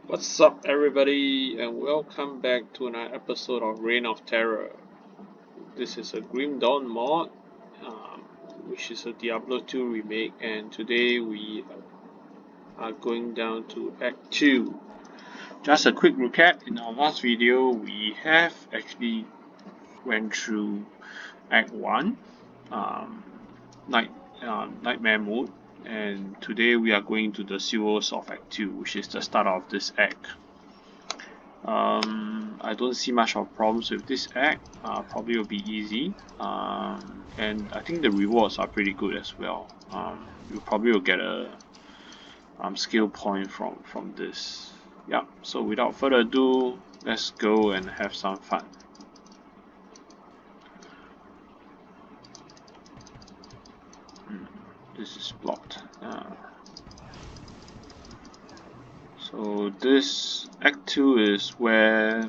What's up, everybody, and welcome back to another episode of Reign of Terror. This is a Grim Dawn mod, um, which is a Diablo II remake, and today we are going down to Act 2. Just a quick recap, in our last video we have actually went through Act 1, um, Nightmare Mode, and today we are going to the sewers of Act 2, which is the start of this act. I don't see much of problems with this act. Probably will be easy. And I think the rewards are pretty good as well. You probably will get a skill point from this. Yeah. So without further ado, let's go and have some fun. This is blocked. So this Act 2 is where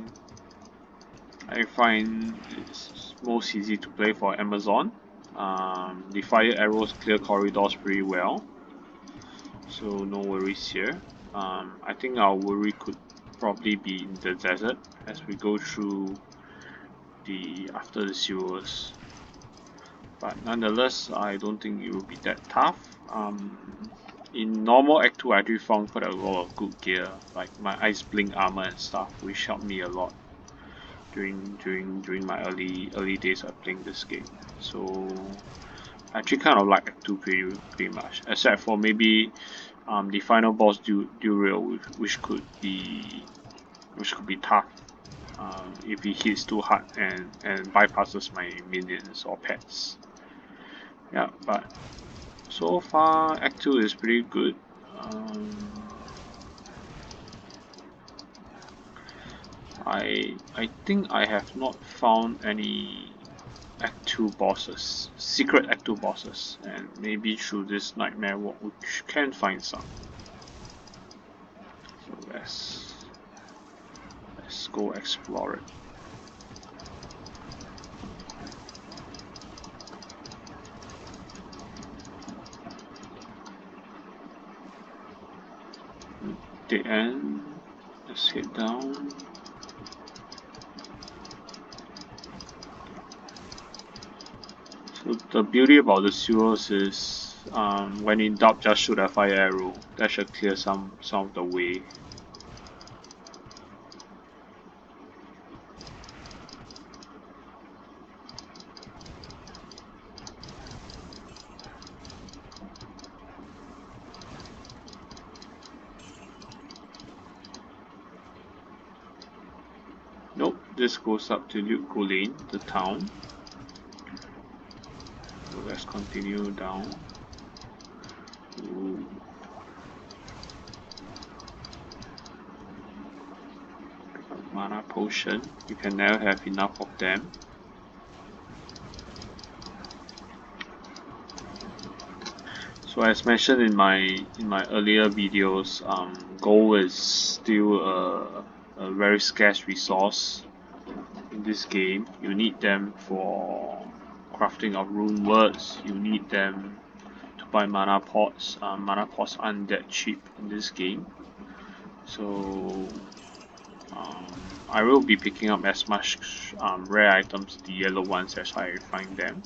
I find it's most easy to play for Amazon. The fire arrows clear corridors pretty well, so no worries here. I think our worry could probably be in the desert as we go through after the sewers. But nonetheless, I don't think it will be that tough. In normal Act 2, I actually found quite a lot of good gear, like my Ice Blink armor and stuff, which helped me a lot during my early days of playing this game. So I actually kind of like Act 2 pretty much, except for maybe the final boss Duriel, which could be tough if he hits too hard and bypasses my minions or pets. Yeah, but so far Act 2 is pretty good. I think I have not found any Act 2 bosses, secret Act 2 bosses, and maybe through this nightmare walk we can find some. So let's go explore it. The end. Let's head down. So the beauty about the sewers is when in doubt, just shoot a fire arrow. That should clear some of the way. Nope, this goes up to Luke Lane, the town. So let's continue down. Ooh. Mana potion. You can never have enough of them. So as mentioned in my earlier videos, gold is still a very scarce resource in this game. You need them for crafting of rune words. You need them to buy mana pots. Mana pots aren't that cheap in this game, so I will be picking up as much rare items, the yellow ones, as I find them.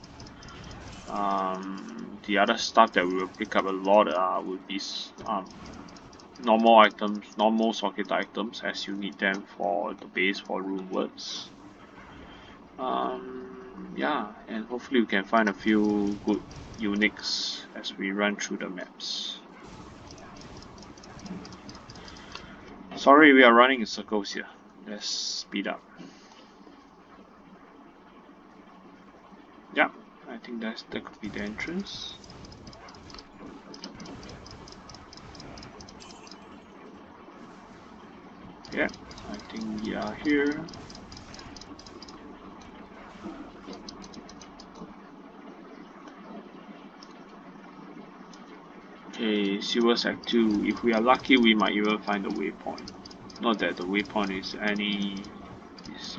The other stuff that we will pick up a lot would be normal items, normal socket items, as you need them for the base for rune words. Yeah, and hopefully we can find a few good uniques as we run through the maps. Sorry, we are running in circles here. Let's speed up. Yeah, I think that could be the entrance. Yeah, I think we are here. Okay, Sewers Act 2. If we are lucky, we might even find a waypoint. Not that the waypoint is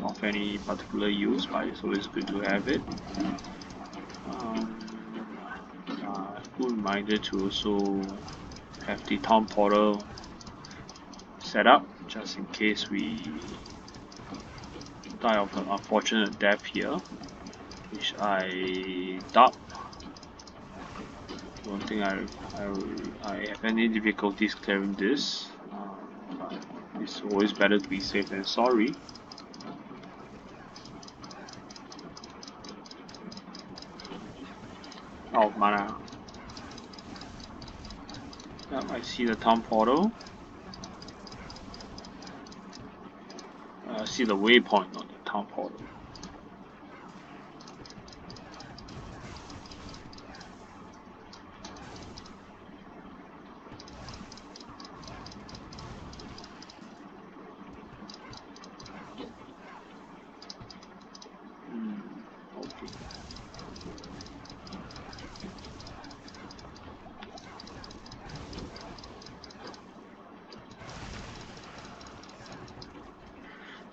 of any particular use, but it's always good to have it. Good reminder to also have the town portal set up just in case we die of an unfortunate death here, which I doubt. Don't think I have any difficulties clearing this. But it's always better to be safe than sorry. Out of mana. Yep, I see the town portal. I see the waypoint on the town portal. Okay.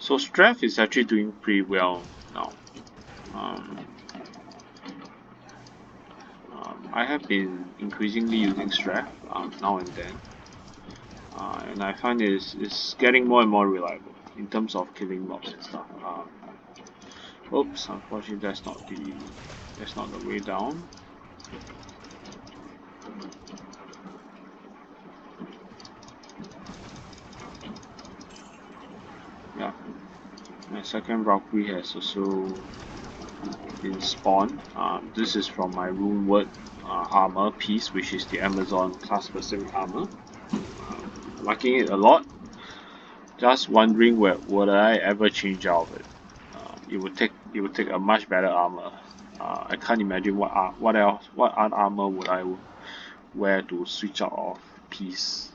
So Strath is actually doing pretty well now. I have been increasingly using Strath now and then, and I find it's getting more and more reliable in terms of killing mobs and stuff. Oops, unfortunately that's not the way down. Yeah, my second Valkyrie has also been spawned. This is from my Runeward armor piece, which is the Amazon class specific armor. Liking it a lot. Just wondering would I ever change out of it. It would take a much better armor. I can't imagine what other armor would I wear to switch out of piece.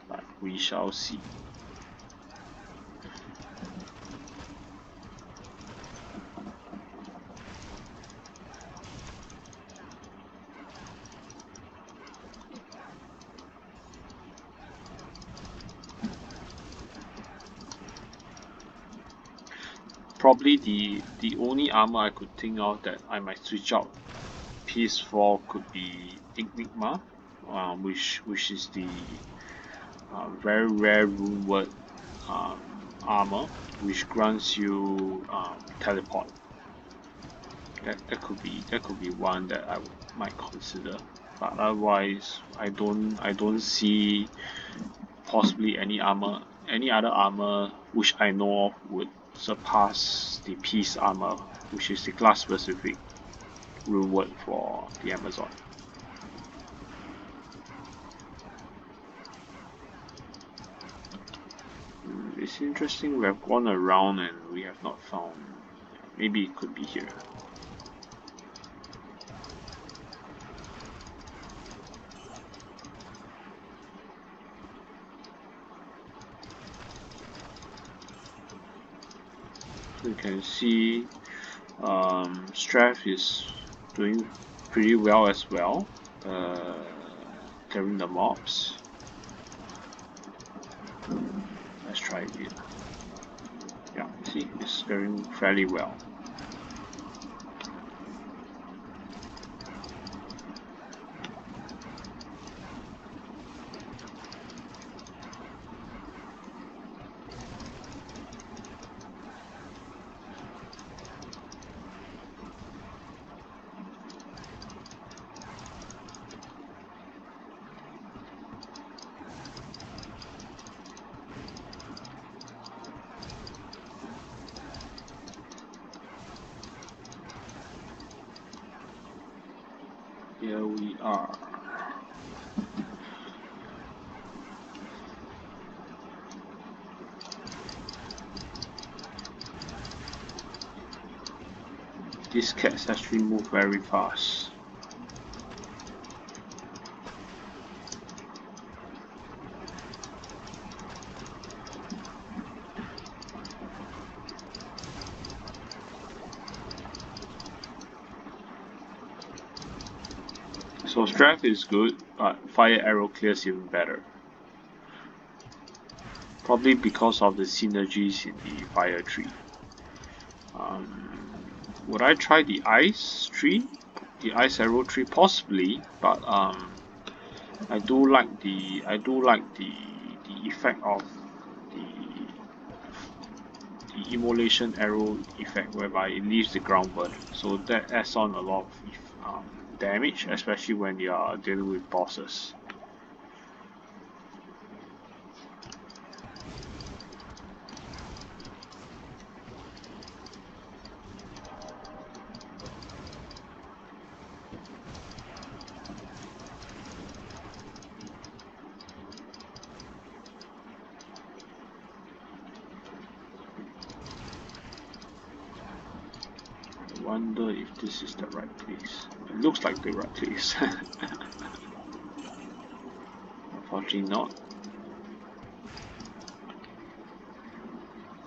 But we shall see. Probably the only armor I could think of that I might switch out piece for could be Enigma, which is the very rare Runeward armor, which grants you teleport. That could be one that I might consider, but otherwise I don't see possibly any other armor which I know of would surpass the piece armor, which is the class specific reward for the Amazon. It's interesting, we have gone around and we have not found. Maybe it could be here. You can see Strath is doing pretty well as well, clearing the mobs. Let's try it. Yeah, see, it's clearing fairly well. Here we are. These cats actually move very fast. So Strath is good, but Fire Arrow clears even better. Probably because of the synergies in the fire tree. Would I try the ice tree? The ice arrow tree? Possibly, but I do like the effect of the immolation arrow effect, whereby it leaves the ground burning. So that adds on a lot of damage, especially when you are dealing with bosses. I wonder if this is the right place. It looks like the right place. Unfortunately not.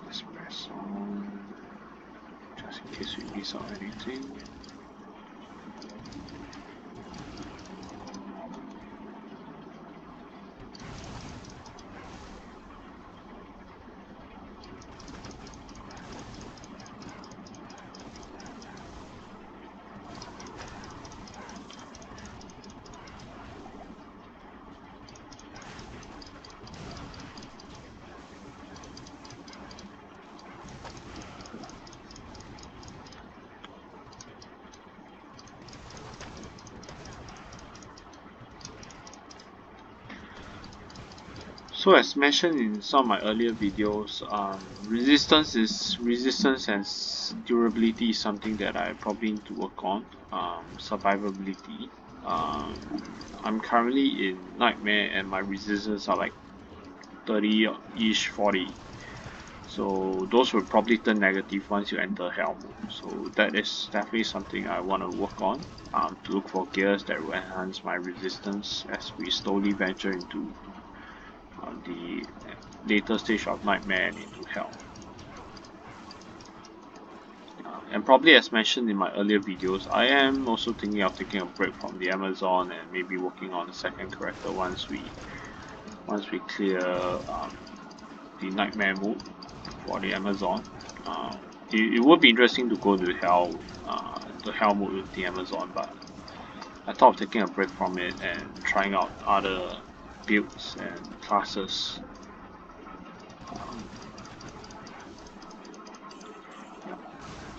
Let's press on, just in case we miss out anything. So as mentioned in some of my earlier videos, resistance and durability is something that I probably need to work on. Survivability. I'm currently in Nightmare and my resistance are like 30-ish, 40. So those will probably turn negative once you enter Hell mode. So that is definitely something I want to work on. To look for gears that will enhance my resistance as we slowly venture into the later stage of Nightmare and into Hell. And probably as mentioned in my earlier videos, I am also thinking of taking a break from the Amazon and maybe working on the second character once we clear the Nightmare mode for the Amazon. It would be interesting to go to the Hell mode with the Amazon, but I thought of taking a break from it and trying out other builds and classes.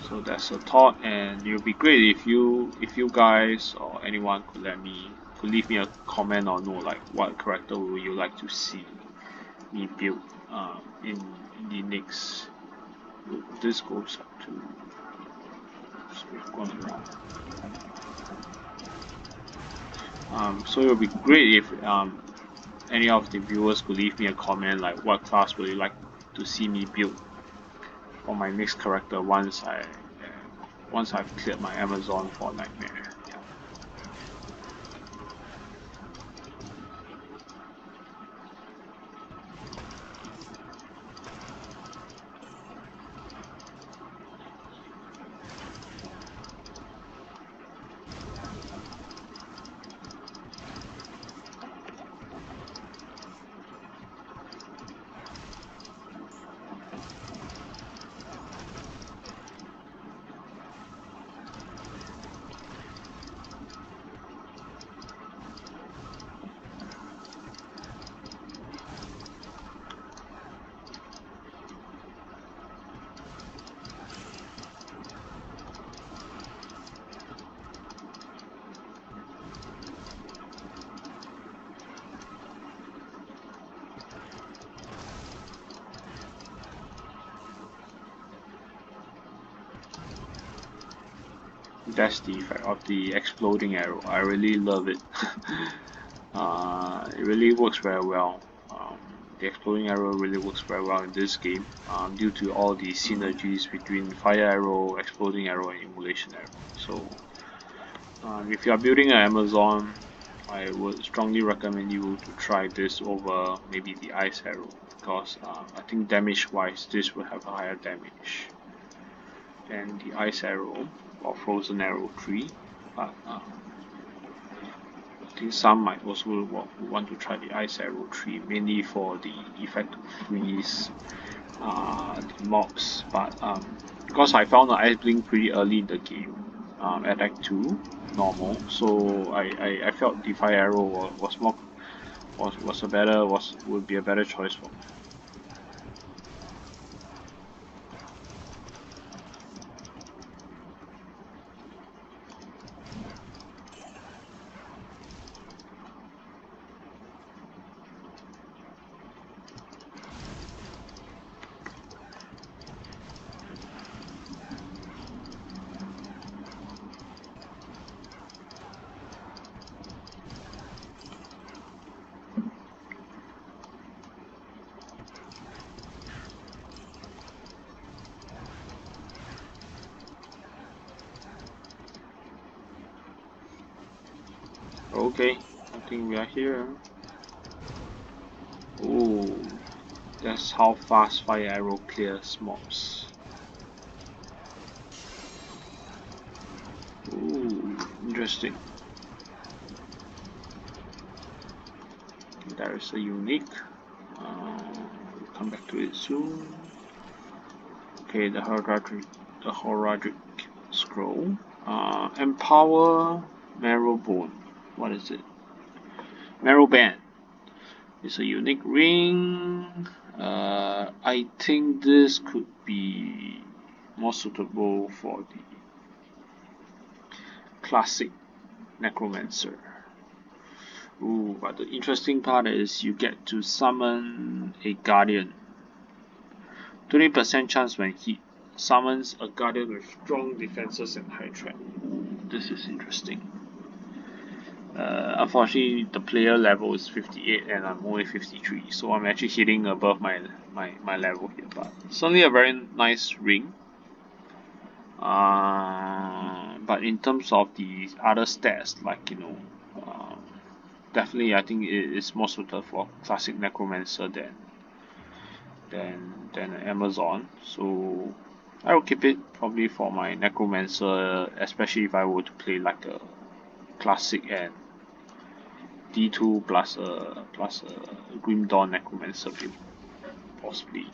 So that's a thought, and it would be great if you guys or anyone could leave me a comment or know like what character would you like to see me build in the next. This goes up to. So we've gone around. So it would be great if any of the viewers could leave me a comment like what class would you like to see me build for my next character once I've cleared my Amazon for Nightmare. Yeah. That's the effect of the exploding arrow. I really love it. It really works very well. The exploding arrow really works very well in this game due to all the synergies between fire arrow, exploding arrow, and immolation arrow. So if you are building an Amazon, I would strongly recommend you to try this over maybe the ice arrow, because I think damage wise this will have a higher damage than the ice arrow or frozen arrow tree, but I think some might also want to try the ice arrow tree, mainly for the effect to freeze the mobs. But because I found the ice blink pretty early in the game, at Act 2 normal, so I felt the fire arrow would be a better choice for me. Okay, I think we are here. Oh, that's how fast fire arrow clears mobs. Ooh, interesting. There is a unique. We'll come back to it soon. Okay, the heraldic scroll. Empower marrow bone. What is it? Marrow band. It's a unique ring. I think this could be more suitable for the classic necromancer. Ooh, but the interesting part is you get to summon a guardian. 20% chance when hit. Summons a guardian with strong defenses and high threat. This is interesting. Unfortunately, the player level is 58 and I'm only 53, so I'm actually hitting above my level here. But certainly a very nice ring. But in terms of the other stats, like definitely I think it is more suited for classic necromancer than Amazon. So I will keep it probably for my necromancer, especially if I were to play like a classic and D2 plus a Grim Dawn necromancer build, possibly.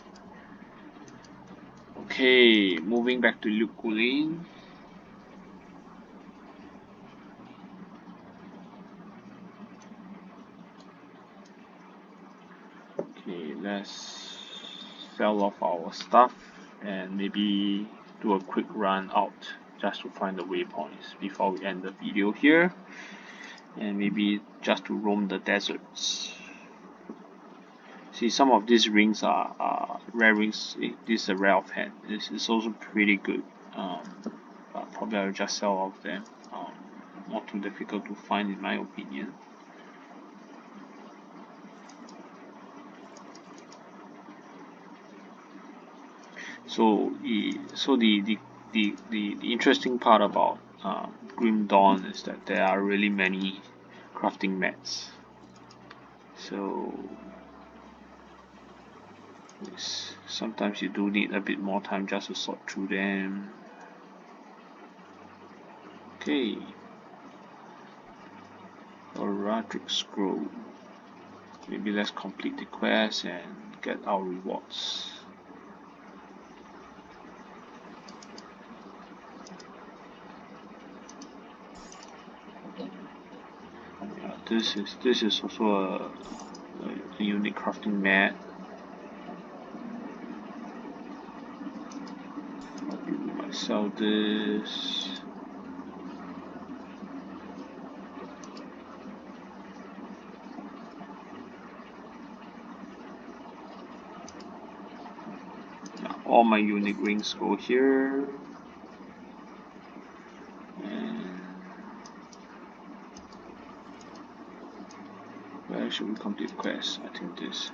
Okay, moving back to Luke Gulin. Okay, let's sell off our stuff and maybe do a quick run out just to find the waypoints before we end the video here, and maybe just to roam the deserts. See, some of these rings are rare rings. This is a rare offhand. This is also pretty good. But probably I'll just sell off them. Not too difficult to find in my opinion. So the interesting part about Grim Dawn is that there are really many crafting mats. So sometimes you do need a bit more time just to sort through them. Okay. Heraldic scroll. Maybe let's complete the quest and get our rewards. Yeah, this is also a unique crafting mat. We might sell this. All my unique rings go here. And where should we complete the quest? I think this.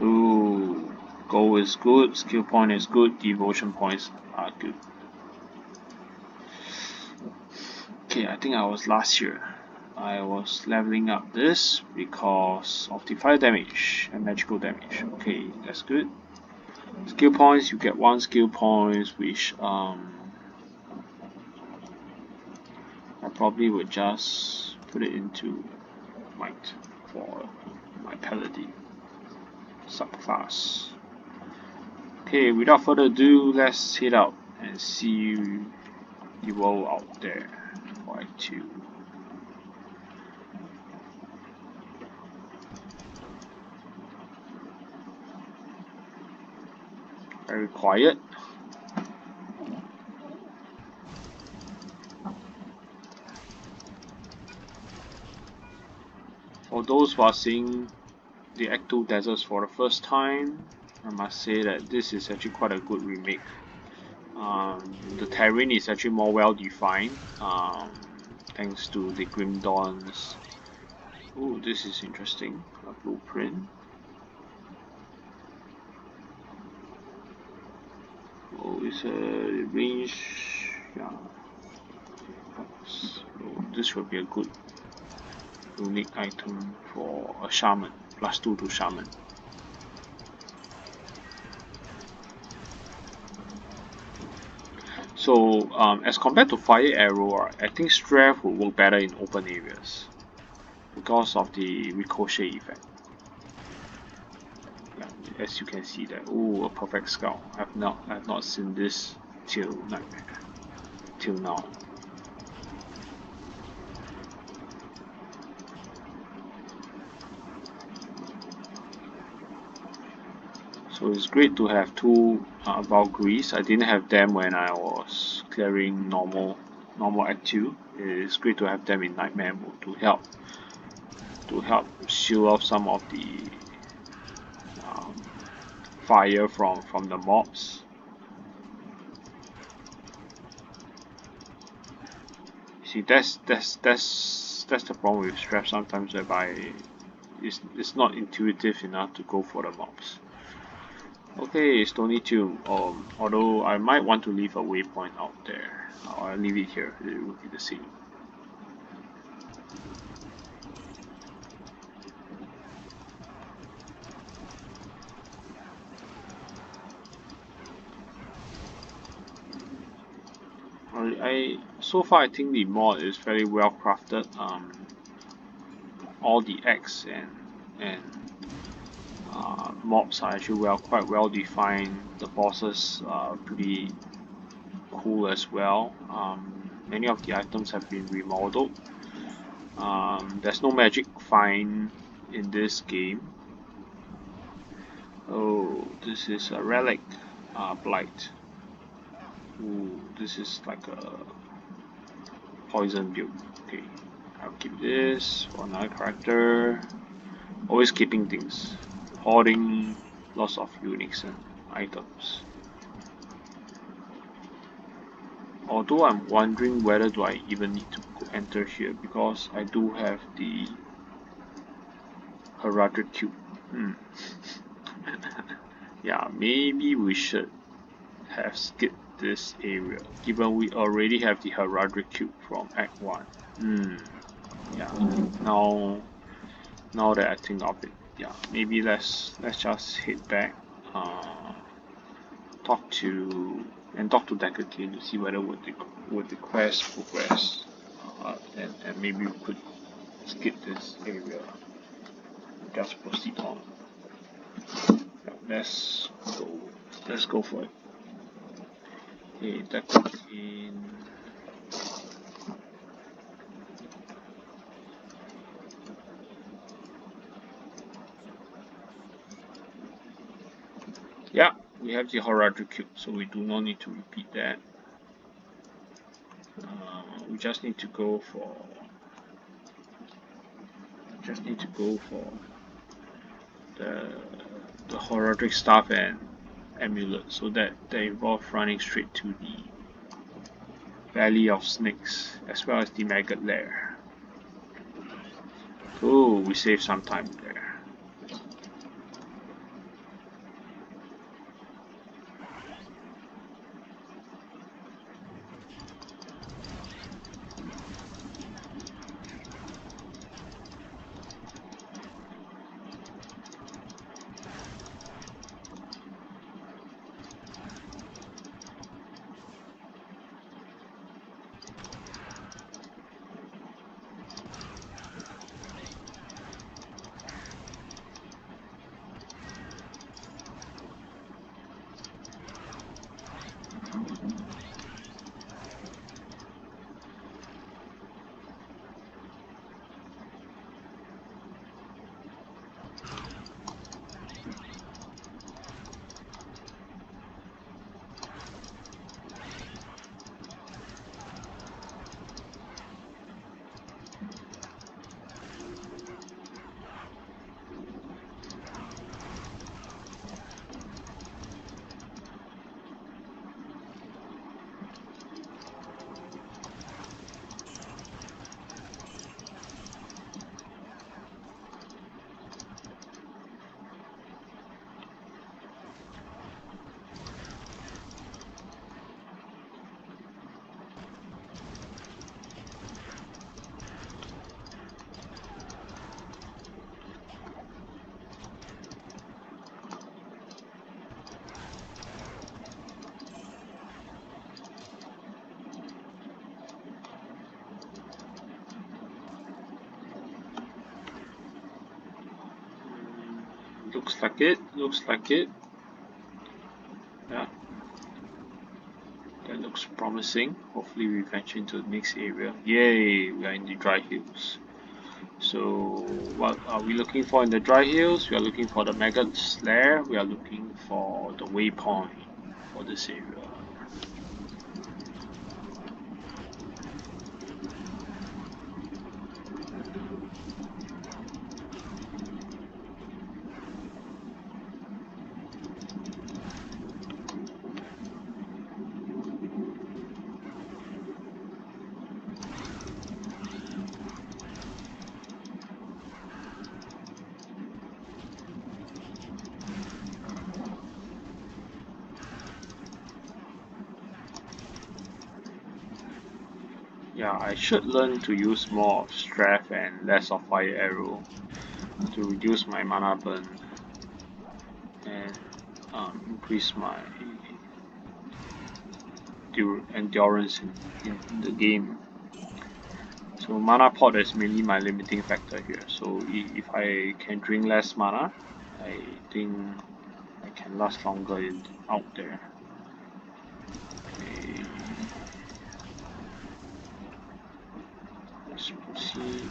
Ooh, gold is good, skill point is good, devotion points are good. Okay, I think I was last year. I was leveling up this because of the fire damage and magical damage. Okay, that's good. Skill points, you get 1 skill points, which I probably would just put it into might for my paladin subclass. Okay, without further ado, let's head out and see the world out there. Y2. Very quiet. For those who are seeing the Act 2 deserts for the first time, I must say that this is actually quite a good remake. The terrain is actually more well defined, thanks to the Grim Dawns. Oh, this is interesting. A blueprint. Oh, it's a range Yeah. So this will be a good unique item for a shaman. +2 to shaman. So as compared to fire arrow, I think strength will work better in open areas because of the ricochet effect. Yeah, as you can see that. Oh, a perfect scout. I've not seen this till now. So it's great to have two Valkyries. I didn't have them when I was clearing normal Act 2. It's great to have them in Nightmare mode to help shield off some of the fire from the mobs. See, that's the problem with straps sometimes, whereby it's not intuitive enough to go for the mobs. Okay, Stony Tomb. Although I might want to leave a waypoint out there. I'll leave it here. It will be the same. So far I think the mod is very well crafted. All the X and mobs are actually quite well defined. The bosses are pretty cool as well. Many of the items have been remodeled. There's no magic find in this game. Oh, this is a relic blight. Ooh, this is like a poison build. Okay, I'll keep this for another character. Always keeping things, hoarding lots of uniques and items. Although I'm wondering whether do I even need to enter here, because I do have the Heraldric Cube. Yeah, maybe we should have skipped this area, given we already have the Heraldric Cube from Act 1. Yeah, now that I think of it, yeah, maybe let's just head back, talk to Deck again to see whether would the quest progress, and maybe we could skip this area, just proceed on. Yeah, let's go for it. Okay, Deck again. Yeah, we have the Heraldric Cube, so we do not need to repeat that. We just need to go for the Heraldric Staff and Amulet, so that they involve running straight to the Valley of Snakes as well as the Maggot Lair. Oh, we saved some time there. Looks like it. Looks like it. Yeah. That looks promising. Hopefully we venture into the next area. Yay! We are in the dry hills. So what are we looking for in the dry hills? We are looking for the Maggot's lair. We are looking for the waypoint for this area. Yeah, I should learn to use more of Strath and less of Fire Arrow to reduce my mana burn and increase my endurance in the game. So mana pot is mainly my limiting factor here. So if I can drink less mana, I think I can last longer out there. Okay. Let's proceed.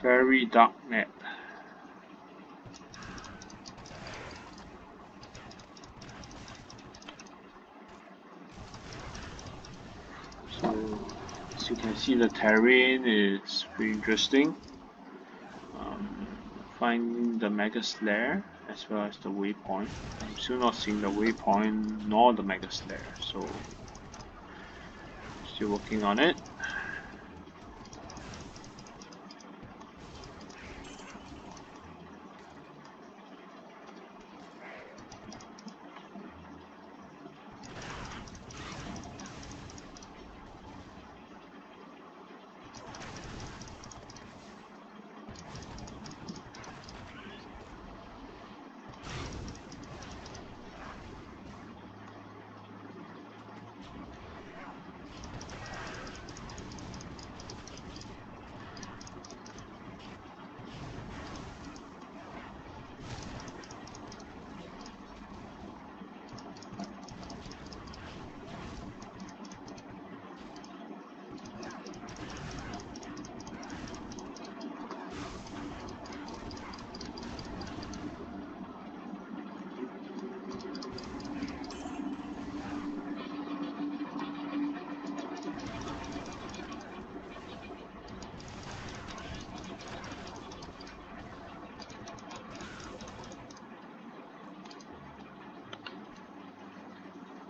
Very dark map. So as you can see, the terrain is pretty interesting. Finding the Maggot's lair as well as the waypoint. I'm still not seeing the waypoint nor the Maggot's lair, so still working on it.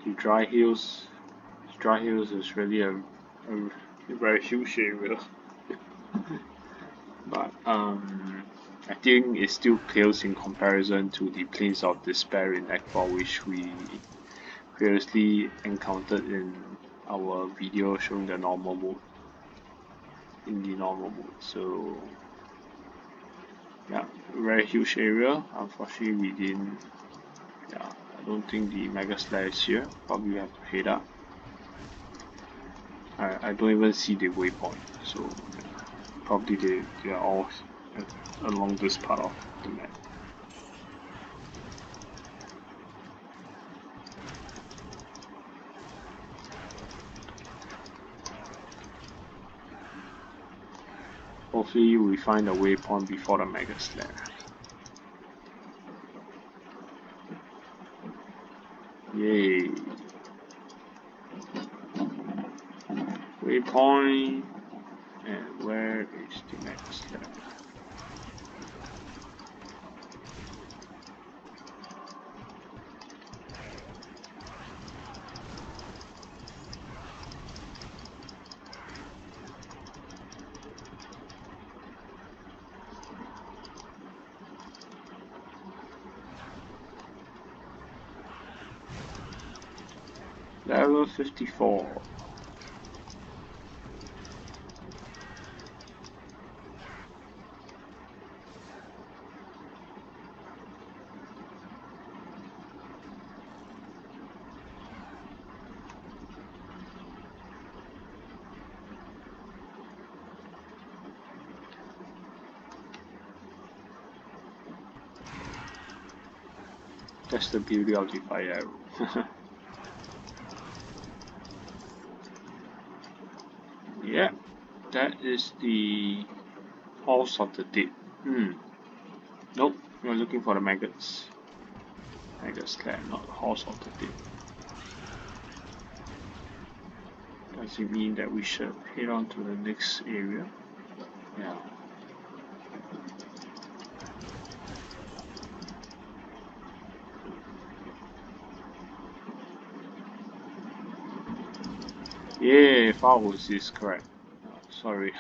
The dry hills is really a very huge area. But I think it still pales in comparison to the Plains of Despair in Act 4, which we previously encountered in our video showing the normal mode. In the normal mode, so yeah, very huge area. Unfortunately, we didn't. Yeah, I don't think the Mega Slayer is here. Probably have to head up. I don't even see the waypoint, so probably they are all along this part of the map. Hopefully we find a waypoint before the Mega Slayer. Yay! Waypoint, and where is the Mega Slayer? level 54. That's the beauty of the fire arrow. Yeah, that is the Halls of the Dead. Nope, we're looking for the maggots. Maggots there, not Halls of the Dead. Does it mean that we should head on to the next area? Yeah. Yeah, Fowls is correct. Sorry,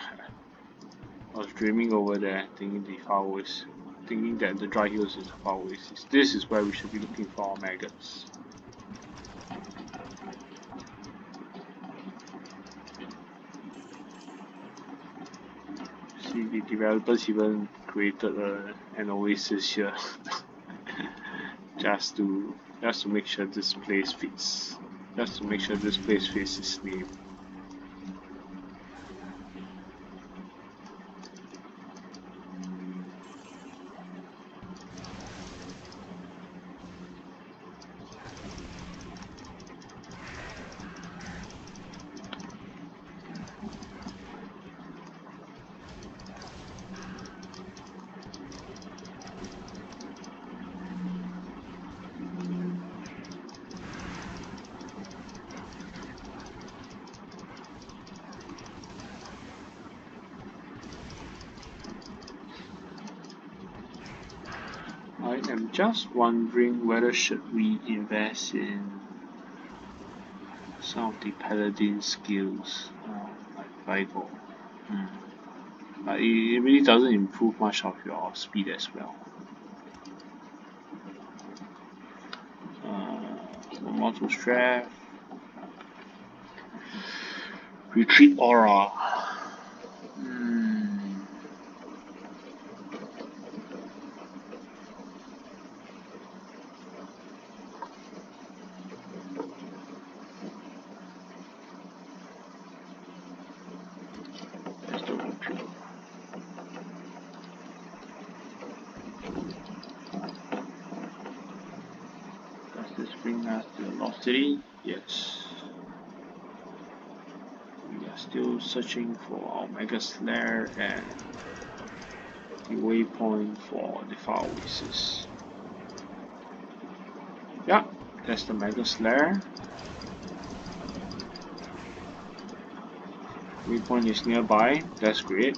I was dreaming over there, thinking thinking that the dry hills is the Far Oasis. This is where we should be looking for our maggots. See, the developers even created an oasis here, just to make sure this place fits. Just to make sure this place fits its name. I am just wondering whether should we invest in some of the paladin skills, like Vigo. But it really doesn't improve much of your speed as well. More to strength. Retreat aura. That's the retreat. Does this bring us to the Lost City? Yes. We are still searching for our Maggot Lair and the waypoint for the Far Oasis. Yeah, that's the Maggot Lair. Waypoint is nearby, that's great.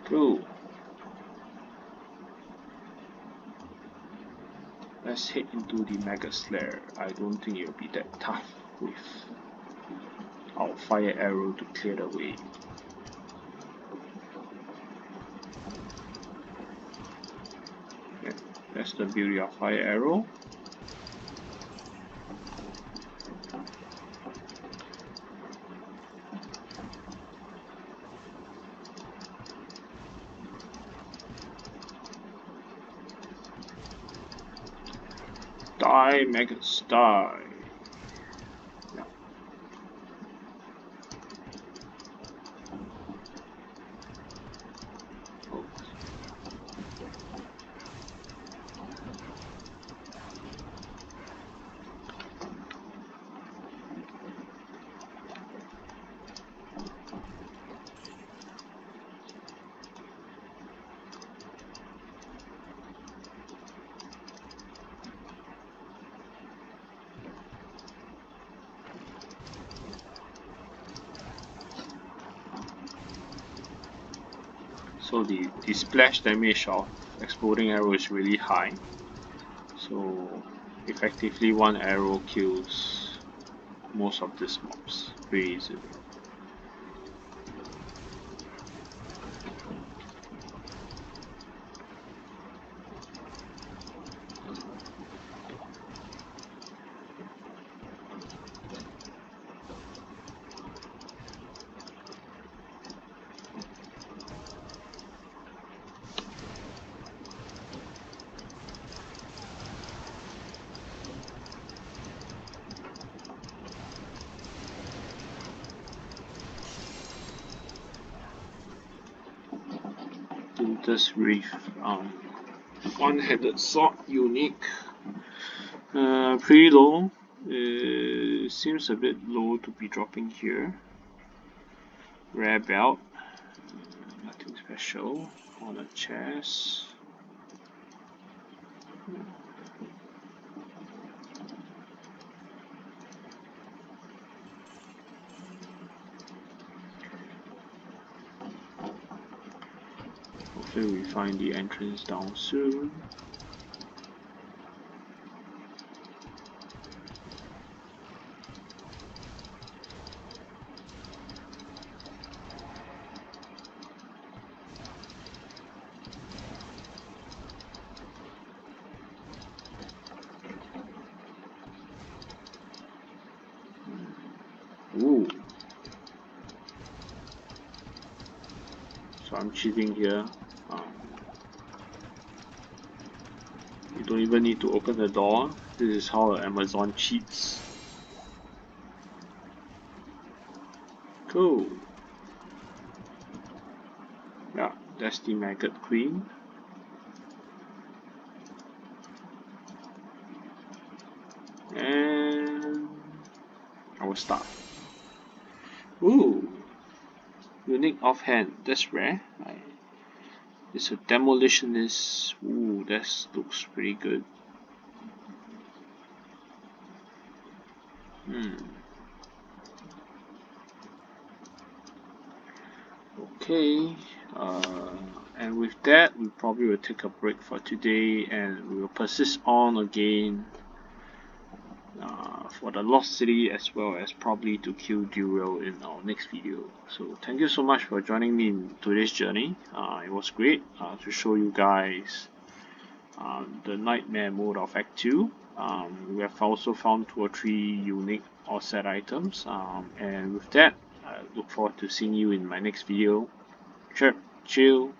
Cool. Let's head into the Maggot Lair. I don't think it'll be that tough with our fire arrow to clear the way. Yeah, that's the beauty of fire arrow. Die, maggots, die. Yeah. Oh. So the splash damage of exploding arrow is really high. So effectively one arrow kills most of these mobs very easily. Hunter's Reef. One-handed sword, unique. Pretty low. Seems a bit low to be dropping here. Rare belt. Nothing special. On a chest. Hopefully we find the entrance down soon. Ooh. So I'm cheating here. You don't even need to open the door. This is how Amazon cheats. Cool. Yeah, that's the Maggot Queen. And I will start. Ooh. Unique offhand. That's rare. It's a demolitionist. Ooh, that looks pretty good. Okay. And with that, we probably will take a break for today, and we will persist on again for the Lost City, as well as probably to kill Duriel in our next video. So thank you so much for joining me in today's journey. It was great to show you guys the Nightmare mode of Act 2. We have also found 2 or 3 unique offset items, and with that, I look forward to seeing you in my next video. Sure, chill.